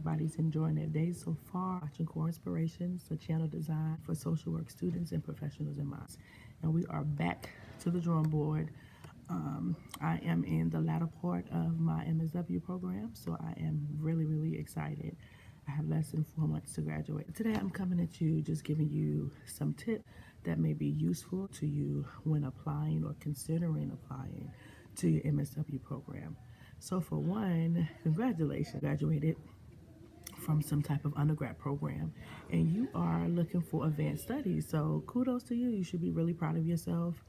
everybody's enjoying their day so far. Watching Core Inspirations, a channel designed for social work students and professionals in mind. And we are back to the drawing board. I am in the latter part of my MSW program, so I am really excited. I have less than 4 months to graduate. Today I'm coming at you just giving you some tips that may be useful to you when applying or considering applying to your MSW program. So for one, congratulations, graduated from some type of undergrad program and you are looking for advanced studies. So kudos to you. You should be really proud of yourself.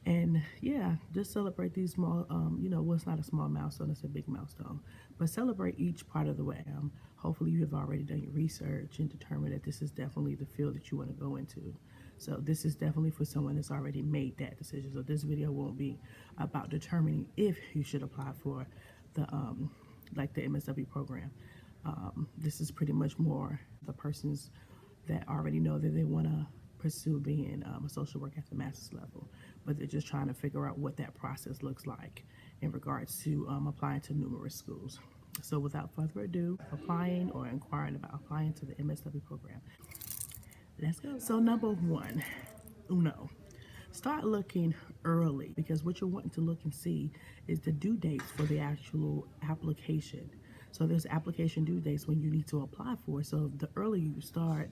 And yeah, just celebrate these small, well, it's not a small milestone, it's a big milestone, but celebrate each part of the way. Hopefully you have already done your research and determined that this is definitely the field that you want to go into. So this is definitely for someone that's already made that decision. So this video won't be about determining if you should apply for the, like the MSW program. This is pretty much more the persons that already know that they want to pursue being a social worker at the master's level, but they're just trying to figure out what that process looks like in regards to applying to numerous schools. So without further ado, applying or inquiring about applying to the MSW program. Let's go. So number one, start looking early, because what you're wanting to look and see is the due dates for the actual application. So there's application due dates when you need to apply for. So the earlier you start,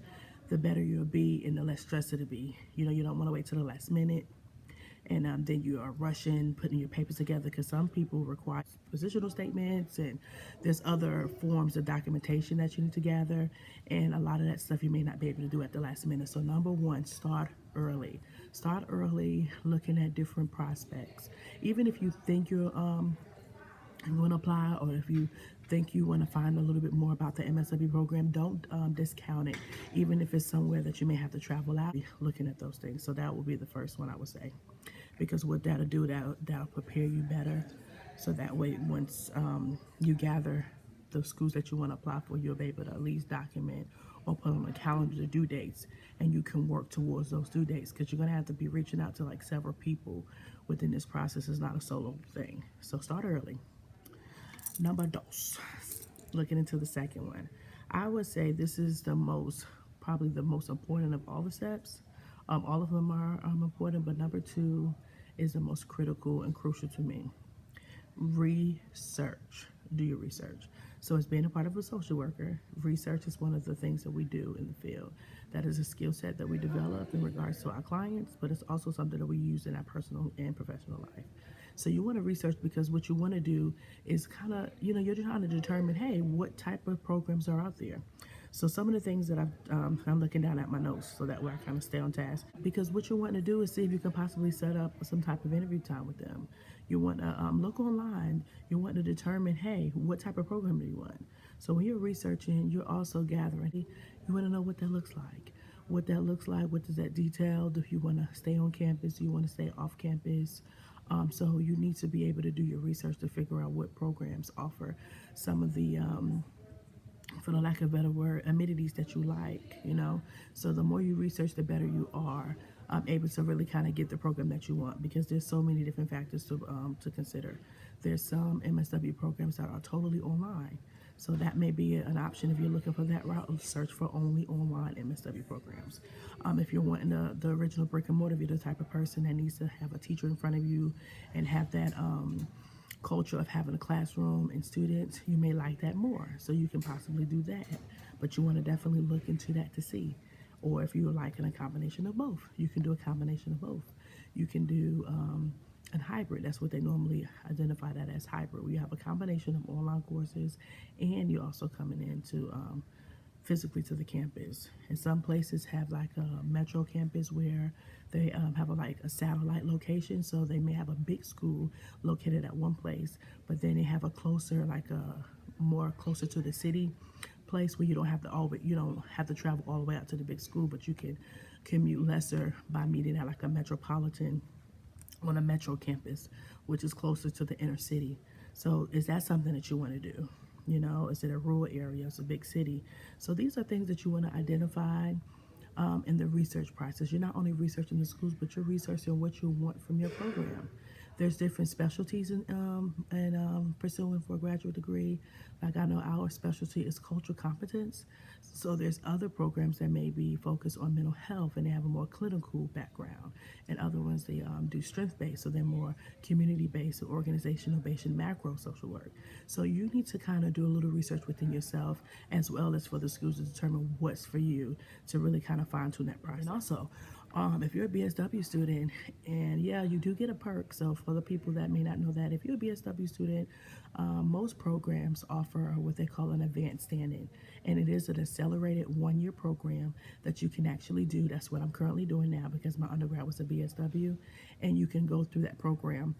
the better you'll be and the less stress it'll be. You don't want to wait till the last minute and then you are rushing, putting your papers together, because some people require positional statements and there's other forms of documentation that you need to gather, and a lot of that stuff you may not be able to do at the last minute. So number one, start early. Start early, looking at different prospects. Even if you think you're going to apply, or if you think you want to find a little bit more about the MSW program, don't discount it, even if it's somewhere that you may have to travel out. Looking at those things. So that will be the first one I would say, because what that'll do, that'll prepare you better, so that way once you gather the schools that you want to apply for, you'll be able to at least document or put on a calendar the due dates, and you can work towards those due dates, because you're going to have to be reaching out to like several people within this process. It's not a solo thing. So start early. Number dos, looking into the second one, I would say this is probably the most important of all the steps. All of them are important, but number two is the most critical and crucial to me. Research. Do your research. So as being a part of a social worker, research is one of the things that we do in the field. That is a skill set that we develop in regards to our clients, but it's also something that we use in our personal and professional life. So you want to research, because what you want to do is kind of, you're trying to determine, hey, what type of programs are out there. So some of the things that I'm looking down at my notes, so that way I kind of stay on task. Because what you want to do is see if you can possibly set up some type of interview time with them. You want to look online. You want to determine, hey, what type of program do you want? So when you're researching, you're also gathering. You want to know what that looks like. What does that detail? Do you want to stay on campus? Do you want to stay off campus? So you need to be able to do your research to figure out what programs offer some of the for the lack of a better word, amenities that you like, So the more you research, the better you are able to really kind of get the program that you want, because there's so many different factors to consider. There's some MSW programs that are totally online. So that may be an option if you're looking for that route. Search for only online MSW programs. If you're wanting the original brick and mortar, if you're the type of person that needs to have a teacher in front of you and have that culture of having a classroom and students, you may like that more. So you can possibly do that. But you want to definitely look into that to see. Or if you're liking a combination of both, you can do a combination of both. You can do a hybrid. That's what they normally identify that as hybrid. We have a combination of online courses, and you're also coming into physically to the campus. And some places have like a metro campus where they have a satellite location. So they may have a big school located at one place, but then they have a closer, more closer to the city place, where you don't have to travel all the way out to the big school, but you can commute lesser by meeting at like a metropolitan on a metro campus, which is closer to the inner city. So is that something that you want to do? Is it a rural area? It's a big city. So these are things that you want to identify in the research process. You're not only researching the schools, but you're researching what you want from your program. There's different specialties in pursuing for a graduate degree. Like I know our specialty is cultural competence. So there's other programs that may be focused on mental health and they have a more clinical background. And other ones they do strength-based, so they're more community-based or organizational-based and macro social work. So you need to kind of do a little research within yourself as well as for the schools to determine what's for you to really kind of fine-tune that process. And also, if you're a BSW student, and yeah, you do get a perk. So for the people that may not know that, if you're a BSW student, most programs offer what they call an advanced standing, and it is an accelerated 1-year program that you can actually do. That's what I'm currently doing now because my undergrad was a BSW, and you can go through that program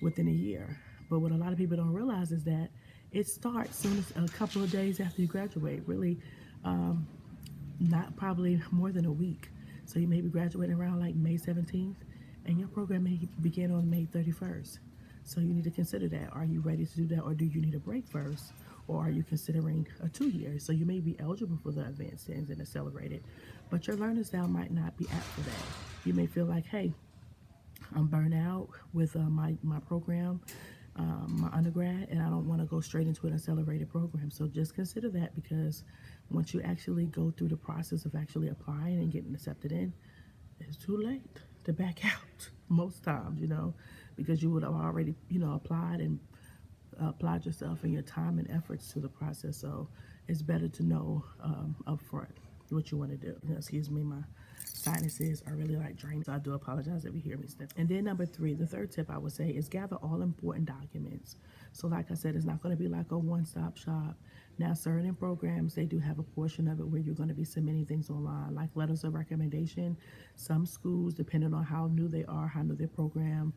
within a year. But what a lot of people don't realize is that it starts soon as a couple of days after you graduate. Really, not probably more than a week. So you may be graduating around like May 17th, and your program may begin on May 31st. So you need to consider that. Are you ready to do that, or do you need a break first? Or are you considering a 2-year? So you may be eligible for the advanced stands and accelerated, but your learning style might not be apt for that. You may feel like, hey, I'm burnt out with my program, my undergrad, and I don't want to go straight into an accelerated program. So just consider that, because once you actually go through the process of actually applying and getting accepted in, it's too late to back out most times, because you would have already, applied and applied yourself and your time and efforts to the process. So it's better to know up front what you want to do. Excuse me, my sinuses are really like draining, so I do apologize if you hear me sniffing. And then number 3, the third tip I would say is gather all important documents. So like I said, it's not going to be like a one-stop shop. Now, certain programs, they do have a portion of it where you're going to be submitting things online, like letters of recommendation. Some schools, depending on how new they are, how new their program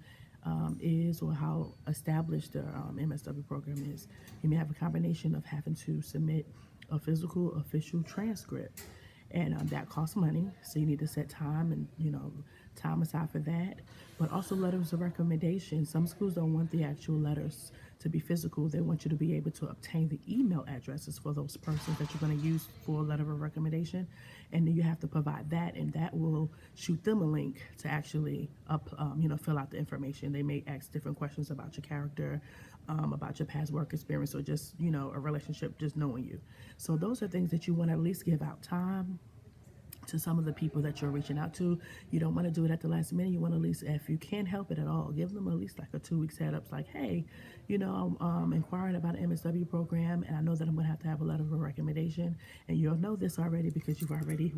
is, or how established the MSW program is, you may have a combination of having to submit a physical official transcript, and that costs money, so you need to set time and time aside for that. But also letters of recommendation, some schools don't want the actual letters to be physical. They want you to be able to obtain the email addresses for those persons that you're going to use for a letter of recommendation, and then you have to provide that, and that will shoot them a link to actually fill out the information. They may ask different questions about your character, about your past work experience, or just a relationship, just knowing you. So those are things that you want to at least give out time to some of the people that you're reaching out to. You don't want to do it at the last minute. You want to at least, if you can't help it at all, give them at least like a 2-week setup. Like, hey, I'm inquiring about an MSW program, and I know that I'm going to have a letter of recommendation. And you'll know this already because you've already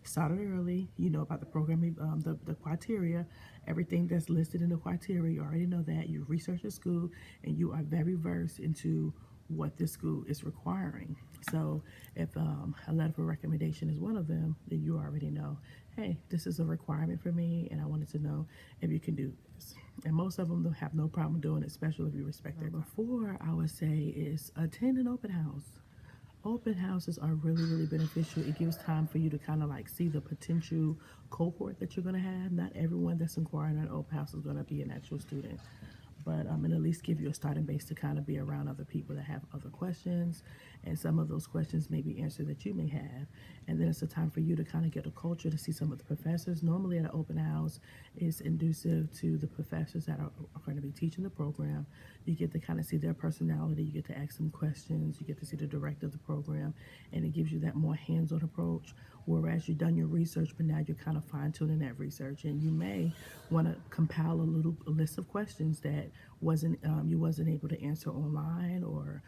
started early. You know about the program, the criteria, everything that's listed in the criteria. You already know that. You researched the school, and you are very versed into what this school is requiring. So if a letter of recommendation is one of them, then you already know, hey, this is a requirement for me, and I wanted to know if you can do this. And most of them have no problem doing it, especially if you respect their. Number 4, I would say, is attend an open house. Open houses are really, really beneficial. It gives time for you to kind of like see the potential cohort that you're going to have. Not everyone that's inquiring at an open house is going to be an actual student, but and at least give you a starting base to kind of be around other people that have other questions, and some of those questions may be answered that you may have. And then it's a time for you to kind of get a culture, to see some of the professors. Normally at an open house, it's inducive to the professors that are going to be teaching the program. You get to kind of see their personality, you get to ask them questions, you get to see the director of the program, and it gives you that more hands-on approach. Whereas you've done your research, but now you're kind of fine-tuning that research, and you may want to compile a list of questions that you wasn't able to answer online, or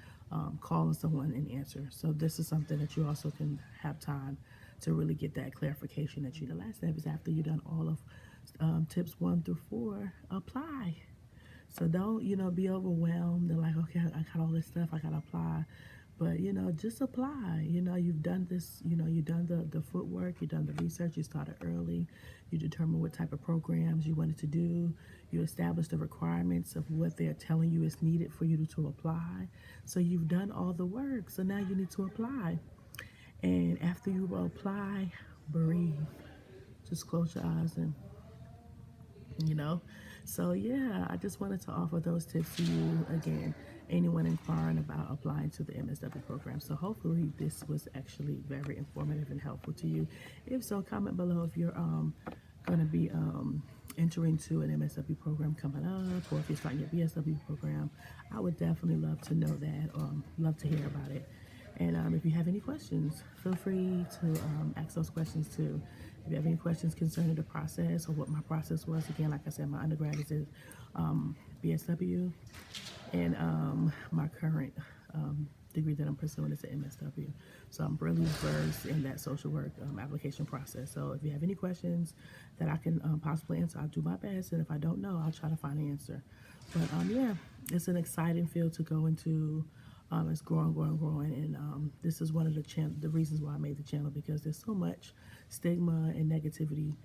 calling someone and answer. So this is something that you also can have time to really get that clarification that you. The last step is, after you've done all of tips 1 through 4, apply. So don't be overwhelmed and like, okay, I got all this stuff, I gotta apply. But just apply. You've done this, you've done the footwork, you've done the research, you started early, you determined what type of programs you wanted to do, you established the requirements of what they're telling you is needed for you to apply. So you've done all the work, so now you need to apply. And after you apply, breathe. Just close your eyes and so yeah, I just wanted to offer those tips to you. Again, anyone inquiring about applying to the MSW program. So hopefully this was actually very informative and helpful to you. If so, comment below if you're going to be entering to an MSW program coming up, or if you're starting your BSW program, I would definitely love to know that, love to hear about it. And if you have any questions, feel free to ask those questions too. If you have any questions concerning the process or what my process was, again, like I said, my undergrad is at BSW, and my current degree that I'm pursuing is at MSW. So I'm really versed in that social work application process. So if you have any questions that I can possibly answer, I'll do my best. And if I don't know, I'll try to find an answer. But yeah, it's an exciting field to go into. It's growing, growing, growing. And this is one of the reasons why I made the channel, because there's so much stigma and negativity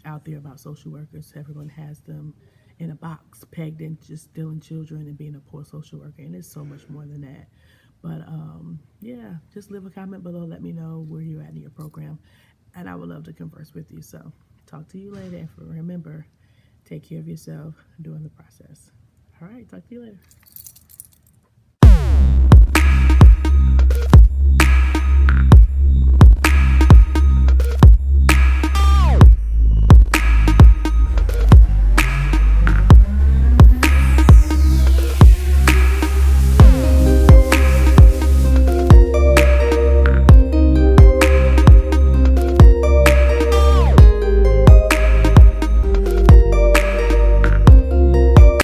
out there about social workers. Everyone has them in a box, pegged in just stealing children and being a poor social worker, and it's so much more than that. But yeah, just leave a comment below. Let me know where you're at in your program, and I would love to converse with you. So talk to you later. And remember, take care of yourself during the process. All right, talk to you later.